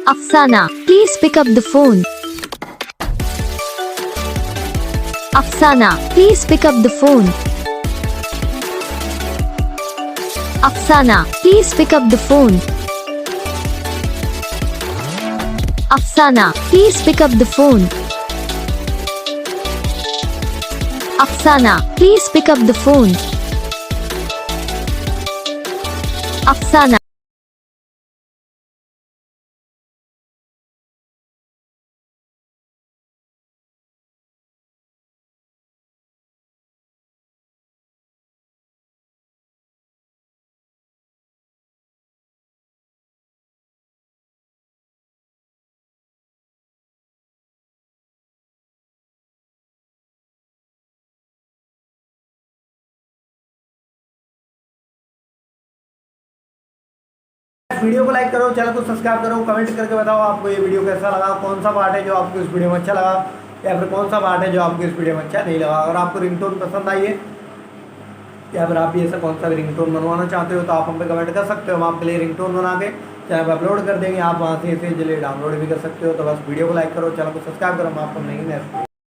Afsana, please pick up the phone. Afsana, please pick up the phone. Afsana, please pick up the phone. Afsana, please pick up the phone. Afsana, please pick up the phone. Afsana. Video को like करो, channel को subscribe करो, comment करके बताओ आपको ये video कैसा लगा, कौन सा पार्ट है जो आपको इस वीडियो में अच्छा लगा या फिर कौन सा पार्ट है जो आपको इस वीडियो में अच्छा नहीं लगा। अगर आपको रिंगटोन पसंद आई है या फिर आप भी ऐसा कौन सा भी रिंगटोन बनवाना चाहते हो तो आप हम पे कमेंट कर सकते हो। हम आपके लिए रिंगटोन बना के चैनल पर अपलोड कर देंगे, आप वहाँ से इसे जल्दी डाउनलोड भी कर सकते हो। तो बस वीडियो को लाइक करो, चैनल को सब्सक्राइब करो, हम आपको नहीं